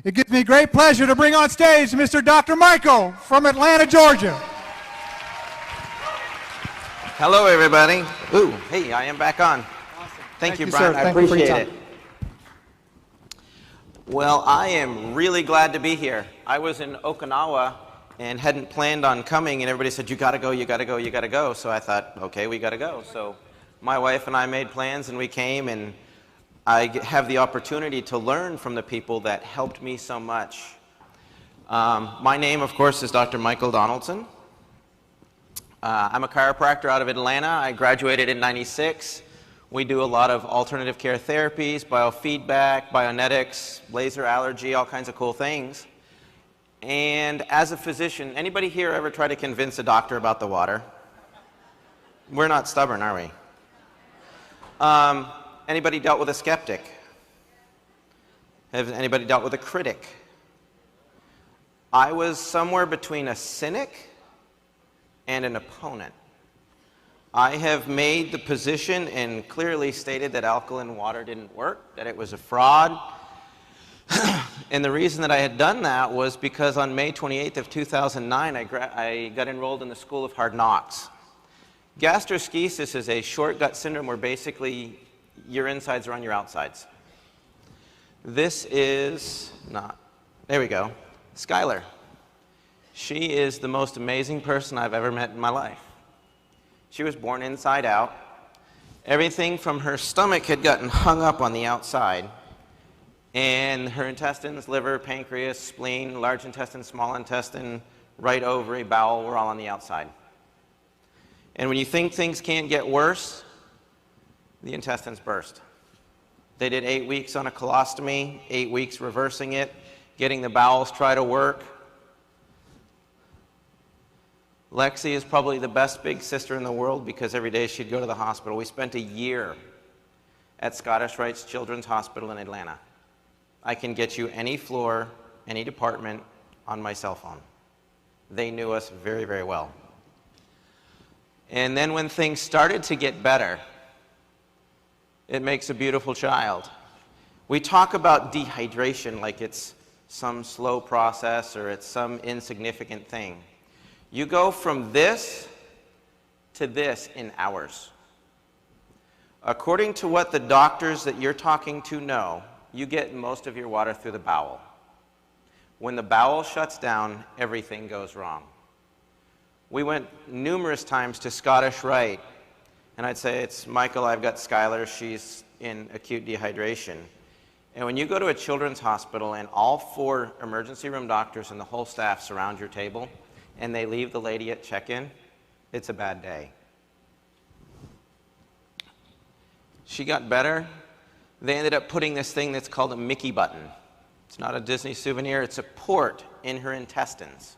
It gives me great pleasure to bring on stage Mr. Dr. Michael from Atlanta, Georgia. Hello, everybody. Ooh, hey, I am back on. Awesome. Thank you, sir. Brian. I Thank you for your appreciate time. it. Well, I am really glad to be here. I was in Okinawa and hadn't planned on coming, and everybody said, you gotta go, you gotta go, you gotta go. So I thought, okay, we gotta go. So my wife and I made plans, and we came, and I have the opportunity to learn from the people that helped me so much. My name, of course, is Dr. Michael Donaldson. I'm a chiropractor out of Atlanta. I graduated in '96. We do a lot of alternative care therapies, biofeedback, bionetics, laser allergy, all kinds of cool things. And as a physician, anybody here ever try to convince a doctor about the water? We're not stubborn, are we? Anybody dealt with a skeptic? Has anybody dealt with a critic? I was somewhere between a cynic and an opponent. I have made the position and clearly stated that alkaline water didn't work, that it was a fraud. And the reason that I had done that was because on May 28th of 2009, I got enrolled in the School of Hard Knocks. Gastroscisis is a short gut syndrome where basically your insides are on your outsides. This is not, there we go, Skylar. She is the most amazing person I've ever met in my life. She was born inside out. Everything from her stomach had gotten hung up on the outside, and her intestines, liver, pancreas, spleen, large intestine, small intestine, right ovary, bowel were all on the outside. And when you think things can't get worse, the intestines burst. They did 8 weeks on a colostomy, 8 weeks reversing it, getting the bowels try to work. Lexi is probably the best big sister in the world because every day she'd go to the hospital. We spent a year at Scottish Rite's Children's Hospital in Atlanta. I can get you any floor, any department on my cell phone. They knew us very, very well. And then when things started to get better, it makes a beautiful child. We talk about dehydration like it's some slow process or it's some insignificant thing. You go from this to this in hours. According to what the doctors that you're talking to know, you get most of your water through the bowel. When the bowel shuts down, everything goes wrong. We went numerous times to Scottish Rite, and I'd say, it's Michael, I've got Skylar, she's in acute dehydration. And when you go to a children's hospital and all 4 emergency room doctors and the whole staff surround your table, and they leave the lady at check-in, it's a bad day. She got better. They ended up putting this thing that's called a Mickey button. It's not a Disney souvenir, it's a port in her intestines.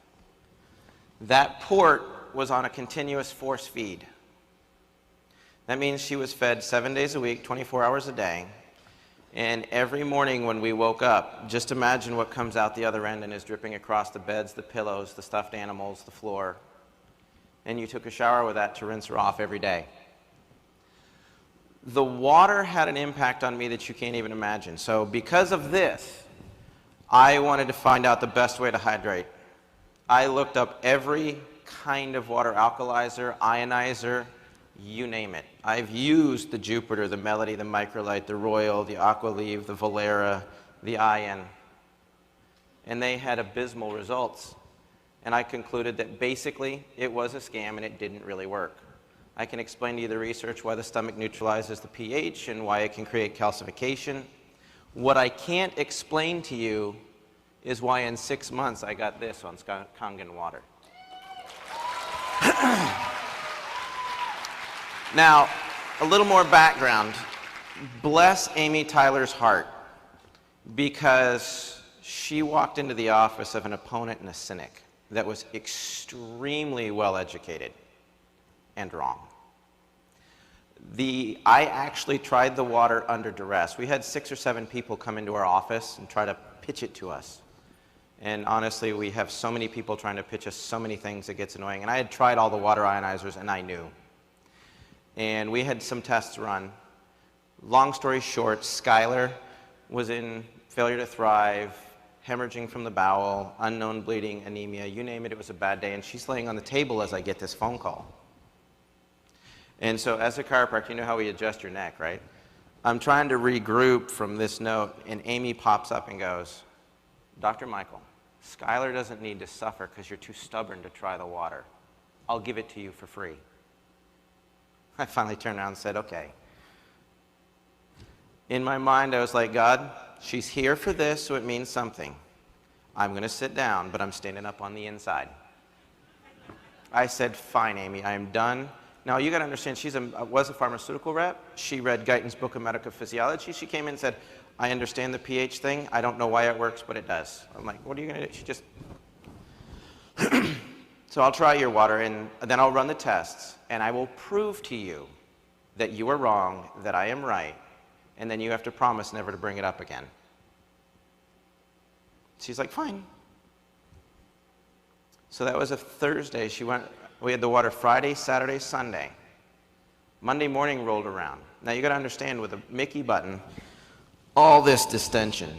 That port was on a continuous force feed. That means she was fed 7 days a week, 24 hours a day. And every morning when we woke up, just imagine what comes out the other end and is dripping across the beds, the pillows, the stuffed animals, the floor. And you took a shower with that to rinse her off every day. The water had an impact on me that you can't even imagine. So because of this, I wanted to find out the best way to hydrate. I looked up every kind of water alkalizer, ionizer, you name it. I've used the Jupiter, the Melody, the Microlite, the Royal, the Aqualeave, the Valera, the Ion, and they had abysmal results. And I concluded that basically it was a scam and it didn't really work. I can explain to you the research why the stomach neutralizes the pH and why it can create calcification. What I can't explain to you is why in 6 months I got this on Kangen water. Now, a little more background. Bless Amy Tyler's heart, because she walked into the office of an opponent and a cynic that was extremely well educated and wrong. I actually tried the water under duress. We had 6 or 7 people come into our office and try to pitch it to us. And honestly, we have so many people trying to pitch us so many things, it gets annoying. And I had tried all the water ionizers, and I knew. And we had some tests run. Long story short, Skylar was in failure to thrive, hemorrhaging from the bowel, unknown bleeding, anemia, you name it, it was a bad day. And she's laying on the table as I get this phone call. And so as a chiropractor, you know how we adjust your neck, right? I'm trying to regroup from this note, and Amy pops up and goes, Dr. Michael, Skylar doesn't need to suffer because you're too stubborn to try the water. I'll give it to you for free. I finally turned around and said, okay. In my mind, I was like, God, she's here for this, so it means something. I'm going to sit down, but I'm standing up on the inside. I said, fine, Amy, I am done. Now, you got to understand, she was a pharmaceutical rep. She read Guyton's Book of Medical Physiology. She came in and said, I understand the pH thing. I don't know why it works, but it does. I'm like, what are you going to do? She just... So I'll try your water, and then I'll run the tests, and I will prove to you that you are wrong, that I am right, and then you have to promise never to bring it up again. She's like, fine. So that was a Thursday. We had the water Friday, Saturday, Sunday. Monday morning rolled around. Now you got to understand, with a Mickey button, all this distension,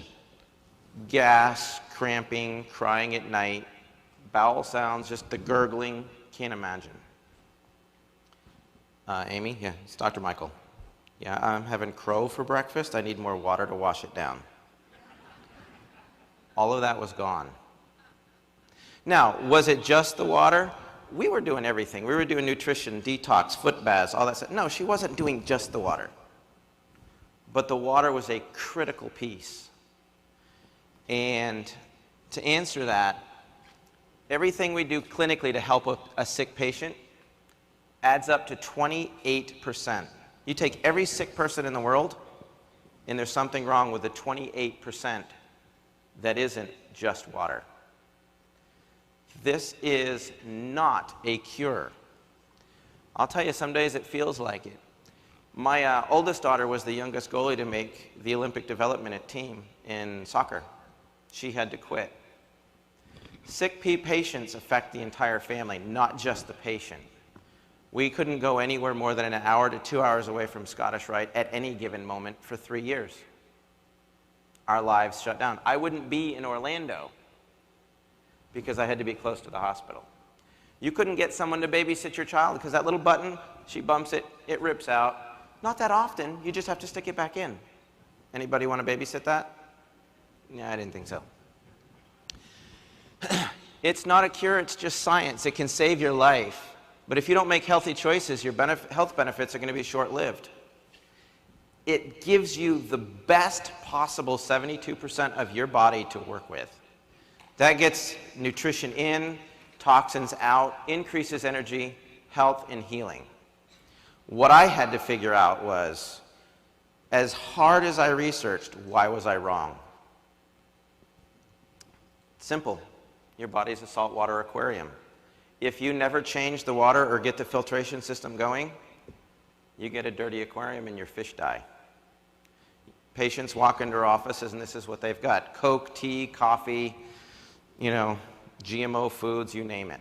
gas, cramping, crying at night, bowel sounds, just the gurgling, can't imagine. Amy, yeah, it's Dr. Michael. Yeah, I'm having crow for breakfast. I need more water to wash it down. All of that was gone. Now, was it just the water? We were doing everything. We were doing nutrition, detox, foot baths, all that stuff. No, she wasn't doing just the water. But the water was a critical piece. And to answer that, everything we do clinically to help a sick patient adds up to 28%. You take every sick person in the world, and there's something wrong with the 28% that isn't just water. This is not a cure. I'll tell you, some days it feels like it. My oldest daughter was the youngest goalie to make the Olympic development team in soccer. She had to quit. Sick patients affect the entire family, not just the patient. We couldn't go anywhere more than an hour to 2 hours away from Scottish Rite at any given moment for 3 years. Our lives shut down. I wouldn't be in Orlando because I had to be close to the hospital. You couldn't get someone to babysit your child because that little button, she bumps it, it rips out. Not that often, you just have to stick it back in. Anybody want to babysit that? Yeah, I didn't think so. It's not a cure, it's just science. It can save your life. But if you don't make healthy choices, your health benefits are going to be short-lived. It gives you the best possible 72% of your body to work with. That gets nutrition in, toxins out, increases energy, health, and healing. What I had to figure out was, as hard as I researched, why was I wrong? Simple. Your body's a saltwater aquarium. If you never change the water or get the filtration system going, you get a dirty aquarium and your fish die. Patients walk into our offices and this is what they've got. Coke, tea, coffee, GMO foods, you name it.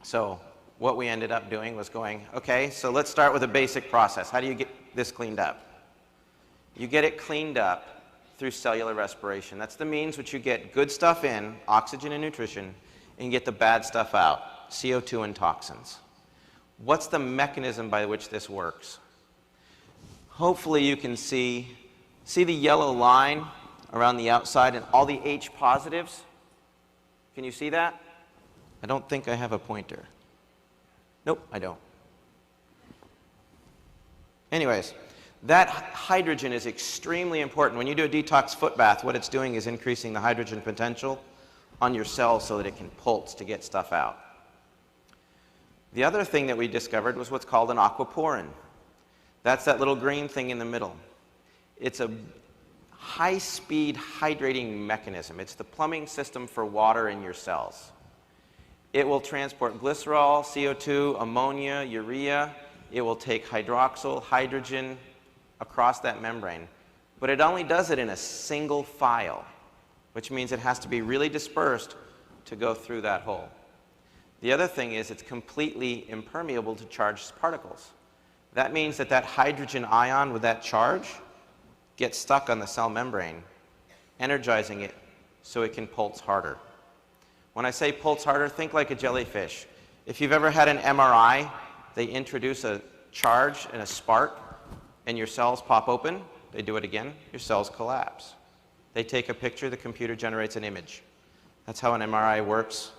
So what we ended up doing was going, okay, so let's start with a basic process. How do you get this cleaned up? You get it cleaned up through cellular respiration. That's the means which you get good stuff in, oxygen and nutrition, and get the bad stuff out, CO2 and toxins. What's the mechanism by which this works? Hopefully you can see the yellow line around the outside and all the H positives? Can you see that? I don't think I have a pointer. Nope, I don't. Anyways, that hydrogen is extremely important. When you do a detox foot bath, what it's doing is increasing the hydrogen potential on your cells so that it can pulse to get stuff out. The other thing that we discovered was what's called an aquaporin. That's that little green thing in the middle. It's a high-speed hydrating mechanism. It's the plumbing system for water in your cells. It will transport glycerol, CO2, ammonia, urea. It will take hydroxyl, hydrogen across that membrane. But it only does it in a single file, which means it has to be really dispersed to go through that hole. The other thing is it's completely impermeable to charged particles. That means that that hydrogen ion with that charge gets stuck on the cell membrane, energizing it so it can pulse harder. When I say pulse harder, think like a jellyfish. If you've ever had an MRI, they introduce a charge and a spark, and your cells pop open. They do it again, your cells collapse. They take a picture, the computer generates an image. That's how an MRI works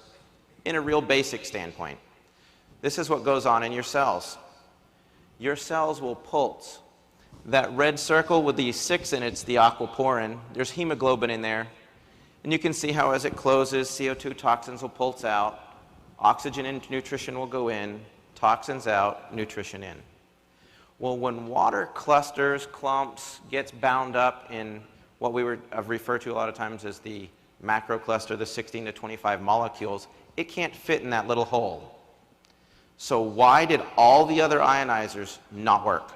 in a real basic standpoint. This is what goes on in your cells. Your cells will pulse. That red circle with the 6 in it's the aquaporin. There's hemoglobin in there. And you can see how as it closes, CO2 toxins will pulse out, oxygen and nutrition will go in, toxins out, nutrition in. Well, when water clusters, clumps, gets bound up in what I've referred to a lot of times as the macrocluster, the 16 to 25 molecules, it can't fit in that little hole. So why did all the other ionizers not work?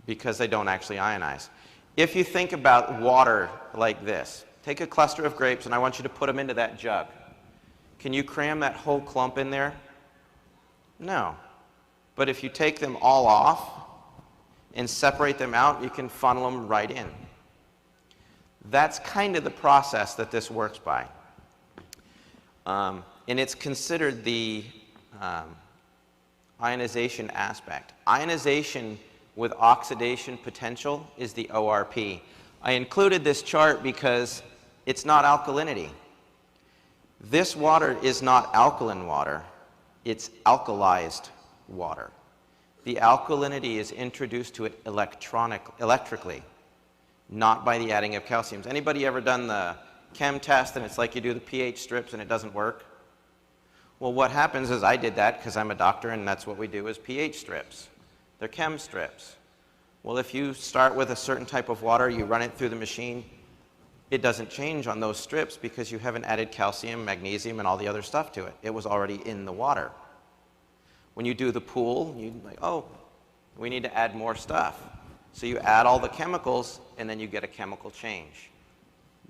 Because they don't actually ionize. If you think about water like this, take a cluster of grapes and I want you to put them into that jug. Can you cram that whole clump in there? No. But if you take them all off and separate them out, you can funnel them right in. That's kind of the process that this works by. And it's considered the ionization aspect. Ionization with oxidation potential is the ORP. I included this chart because it's not alkalinity. This water is not alkaline water, it's alkalized water. The alkalinity is introduced to it electrically, not by the adding of calciums. Anybody ever done the chem test and it's like you do the pH strips and it doesn't work? Well, what happens is I did that because I'm a doctor and that's what we do is pH strips. They're chem strips. Well, if you start with a certain type of water, you run it through the machine, it doesn't change on those strips because you haven't added calcium, magnesium, and all the other stuff to it. It was already in the water. When you do the pool, you're like, oh, we need to add more stuff. So you add all the chemicals, and then you get a chemical change.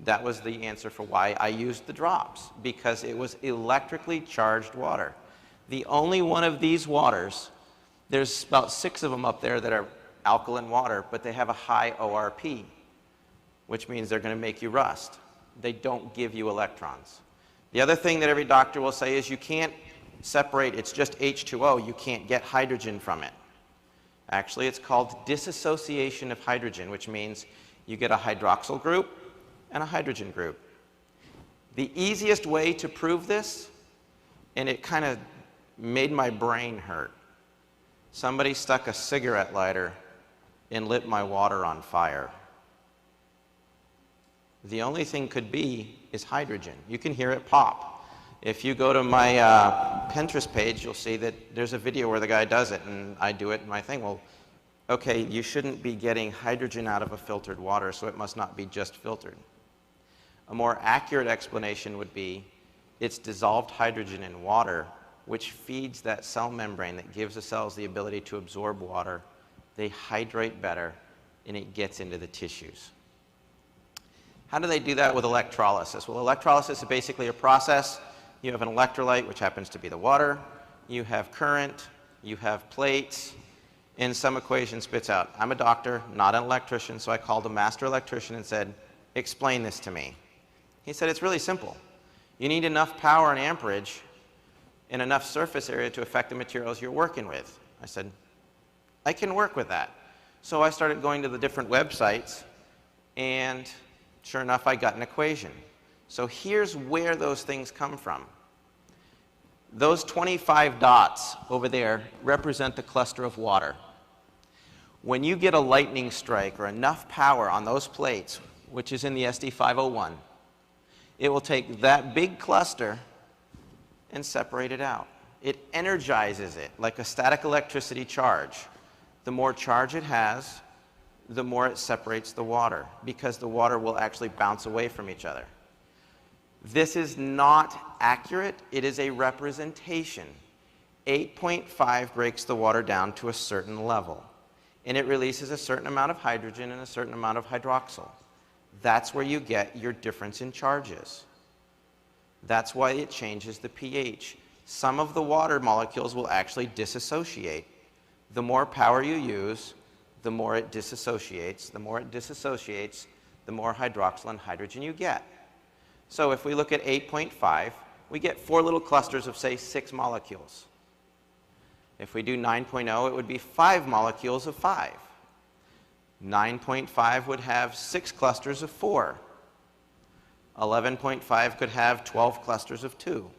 That was the answer for why I used the drops, because it was electrically charged water. The only one of these waters, there's about 6 of them up there that are alkaline water, but they have a high ORP, which means they're going to make you rust. They don't give you electrons. The other thing that every doctor will say is you can't separate, it's just H2O, you can't get hydrogen from it. Actually, it's called dissociation of hydrogen, which means you get a hydroxyl group and a hydrogen group. The easiest way to prove this, and it kind of made my brain hurt, somebody stuck a cigarette lighter and lit my water on fire. The only thing could be is hydrogen. You can hear it pop. If you go to my Pinterest page, you'll see that there's a video where the guy does it, and I do it in my thing. Well, okay, you shouldn't be getting hydrogen out of a filtered water, so it must not be just filtered. A more accurate explanation would be it's dissolved hydrogen in water, which feeds that cell membrane that gives the cells the ability to absorb water. They hydrate better, and it gets into the tissues. How do they do that with electrolysis? Well, electrolysis is basically a process. You have an electrolyte, which happens to be the water. You have current. You have plates. And some equation spits out. I'm a doctor, not an electrician, so I called a master electrician and said, explain this to me. He said, it's really simple. You need enough power and amperage and enough surface area to affect the materials you're working with. I said, I can work with that. So I started going to the different websites, and sure enough, I got an equation. So here's where those things come from. Those 25 dots over there represent the cluster of water. When you get a lightning strike or enough power on those plates, which is in the SD501, it will take that big cluster and separate it out. It energizes it like a static electricity charge. The more charge it has, the more it separates the water, because the water will actually bounce away from each other. This is not accurate. It is a representation. 8.5 breaks the water down to a certain level, and it releases a certain amount of hydrogen and a certain amount of hydroxyl. That's where you get your difference in charges. That's why it changes the pH. Some of the water molecules will actually dissociate. The more power you use, the more it dissociates. The more it dissociates, the more hydroxyl and hydrogen you get. So if we look at 8.5, we get 4 little clusters of, say, 6 molecules. If we do 9.0, it would be 5 molecules of 5. 9.5 would have 6 clusters of 4. 11.5 could have 12 clusters of 2.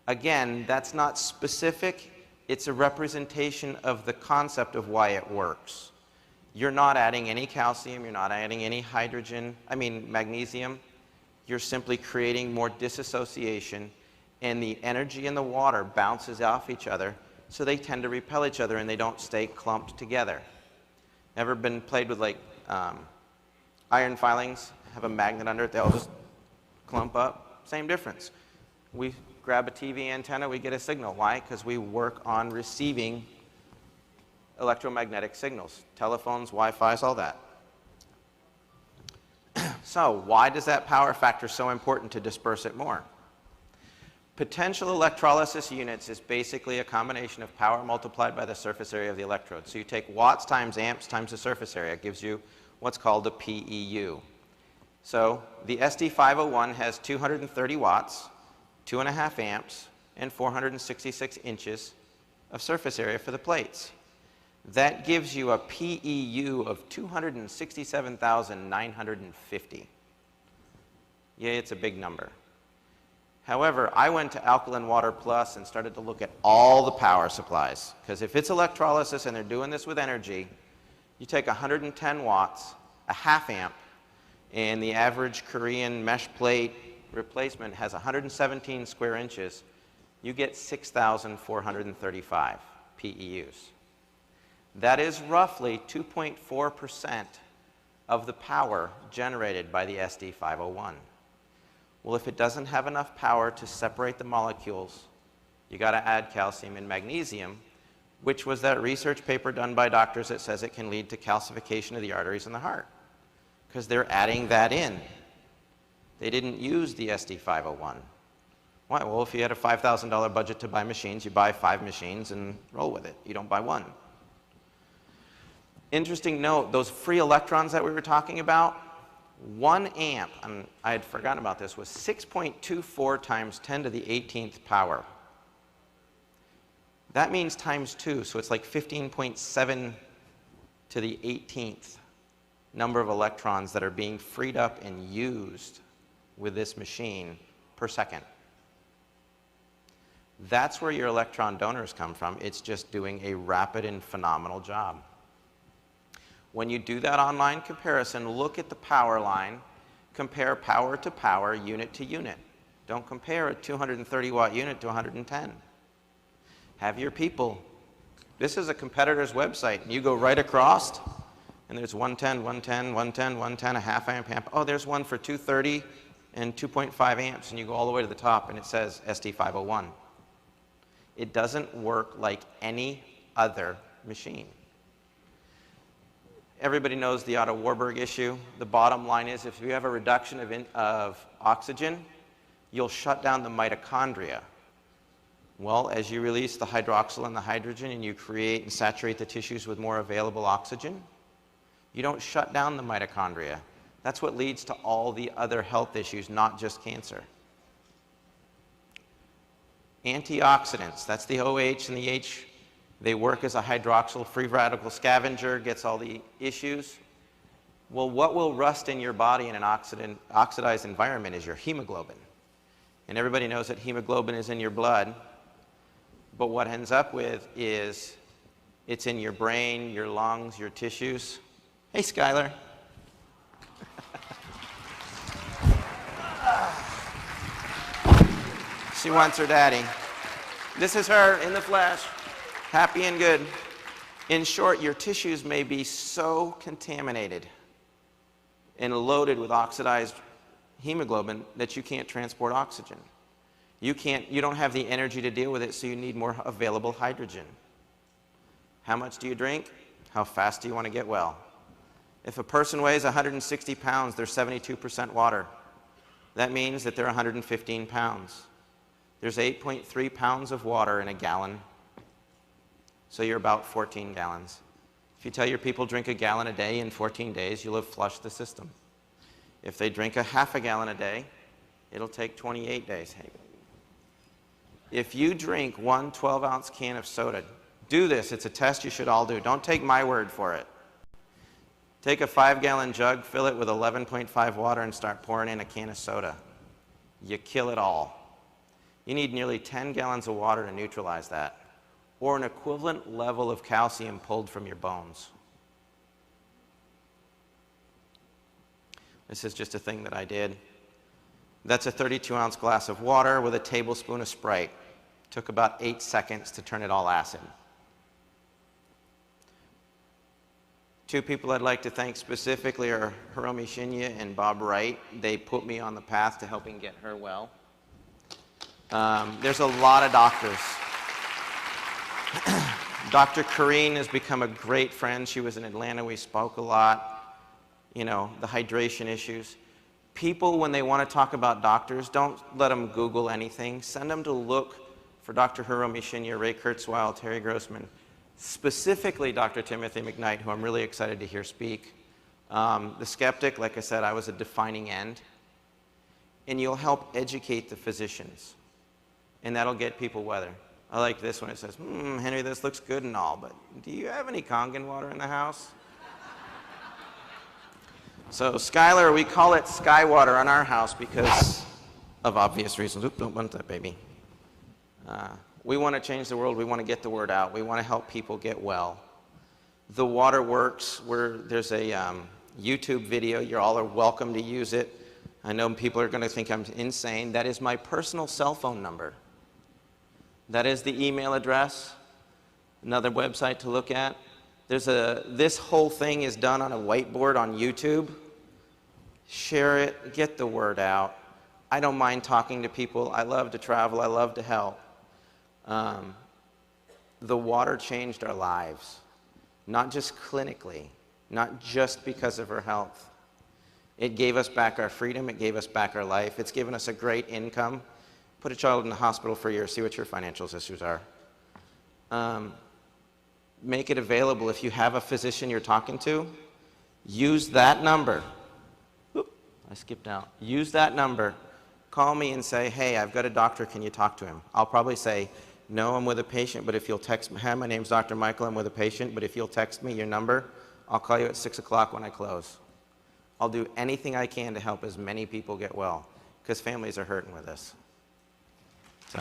Again, that's not specific. It's a representation of the concept of why it works. You're not adding any calcium. You're not adding any magnesium. You're simply creating more dissociation, and the energy in the water bounces off each other, so they tend to repel each other and they don't stay clumped together. Ever been played with iron filings, have a magnet under it, they all just clump up? Same difference. We grab a TV antenna, we get a signal. Why? Because we work on receiving electromagnetic signals. Telephones, Wi-Fi's, all that. So why does that power factor so important to disperse it more? Potential electrolysis units is basically a combination of power multiplied by the surface area of the electrode. So you take watts times amps times the surface area. It gives you what's called a PEU. So the SD501 has 230 watts, 2.5 amps, and 466 inches of surface area for the plates. That gives you a PEU of 267,950. Yeah, it's a big number. However, I went to Alkaline Water Plus and started to look at all the power supplies. Because if it's electrolysis and they're doing this with energy, you take 110 watts, a half amp, and the average Korean mesh plate replacement has 117 square inches, you get 6,435 PEUs. That is roughly 2.4% of the power generated by the SD501. Well, if it doesn't have enough power to separate the molecules, you got to add calcium and magnesium, which was that research paper done by doctors that says it can lead to calcification of the arteries in the heart, because they're adding that in. They didn't use the SD501. Why? Well, if you had a $5,000 budget to buy machines, you buy 5 machines and roll with it. You don't buy one. Interesting note, those free electrons that we were talking about, 1 amp, and I had forgotten about this, was 6.24 times 10 to the 18th power. That means times 2, so it's like 15.7 to the 18th number of electrons that are being freed up and used with this machine per second. That's where your electron donors come from. It's just doing a rapid and phenomenal job. When you do that online comparison, look at the power line, compare power to power, unit to unit. Don't compare a 230 watt unit to 110. Have your people, this is a competitor's website, and you go right across, and there's 110, 110, 110, 110, a half amp, amp. Oh, there's one for 230 and 2.5 amps, and you go all the way to the top, and it says SD501. It doesn't work like any other machine. Everybody knows the Otto Warburg issue. The bottom line is, if you have a reduction of oxygen, you'll shut down the mitochondria. Well, as you release the hydroxyl and the hydrogen and you create and saturate the tissues with more available oxygen, you don't shut down the mitochondria. That's what leads to all the other health issues, not just cancer. Antioxidants, that's the OH and the H. They work as a hydroxyl free radical scavenger, gets all the issues. Well, what will rust in your body in an oxidized environment is your hemoglobin. And everybody knows that hemoglobin is in your blood. But what ends up with is it's in your brain, your lungs, your tissues. Hey, Skylar. She wants her daddy. This is her in the flesh. Happy and good. In short, your tissues may be so contaminated and loaded with oxidized hemoglobin that you can't transport oxygen. You don't have the energy to deal with it, so you need more available hydrogen. How much do you drink? How fast do you want to get well? If a person weighs 160 pounds, they're 72% water. That means that they're 115 pounds. There's 8.3 pounds of water in a gallon. So you're about 14 gallons. If you tell your people drink a gallon a day in 14 days, you'll have flushed the system. If they drink a half a gallon a day, it'll take 28 days. Hey, if you drink one 12-ounce can of soda, do this. It's a test you should all do. Don't take my word for it. Take a 5-gallon jug, fill it with 11.5 water, and start pouring in a can of soda. You kill it all. You need nearly 10 gallons of water to neutralize that, or an equivalent level of calcium pulled from your bones. This is just a thing that I did. That's a 32-ounce glass of water with a tablespoon of Sprite. Took about 8 seconds to turn it all acid. Two people I'd like to thank specifically are Hiromi Shinya and Bob Wright. They put me on the path to helping get her well. There's a lot of doctors. Dr. Kareen has become a great friend. She was in Atlanta. We spoke a lot. You know, the hydration issues. People, when they want to talk about doctors, don't let them Google anything. Send them to look for Dr. Hiromi Shinya, Ray Kurzweil, Terry Grossman. Specifically, Dr. Timothy McKnight, who I'm really excited to hear speak. The skeptic, like I said, I was a defining end. And you'll help educate the physicians. And that'll get people weather. I like this one. It says, Henry, this looks good and all, but do you have any Kangen water in the house? So Skylar, we call it sky water on our house because of obvious reasons. Oop, don't want that, baby. We want to change the world. We want to get the word out. We want to help people get well. The water works. There's a YouTube video. You all are welcome to use it. I know people are going to think I'm insane. That is my personal cell phone number. That is the email address. Another website to look at. This whole thing is done on a whiteboard on YouTube. Share it. Get the word out. I don't mind talking to people. I love to travel. I love to help. The water changed our lives, not just clinically, not just because of her health. It gave us back our freedom. It gave us back our life. It's given us a great income. Put a child in the hospital for a year, see what your financial issues are. Make it available. If you have a physician you're talking to, use that number. Oop, I skipped out. Use that number. Call me and say, hey, I've got a doctor. Can you talk to him? I'll probably say, no, I'm with a patient, but if you'll text me, hi, my name's Dr. Michael, I'm with a patient, but if you'll text me your number, I'll call you at 6 o'clock when I close. I'll do anything I can to help as many people get well, because families are hurting with this. So.